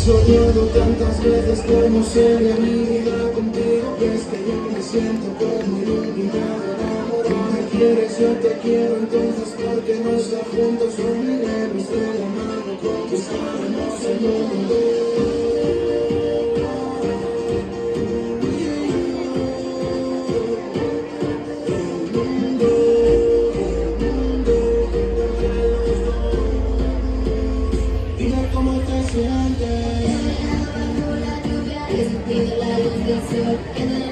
soñado tantas veces como sería mi vida contigo. Y es que yo me siento como iluminado, enamorado. Me quieres, yo te quiero, entonces ¿por qué no estar juntos? Uniremos de la mano, conquistaremos el mundo. Dime cómo te sientes. Bajo la lluvia, he sentido la luz del sol.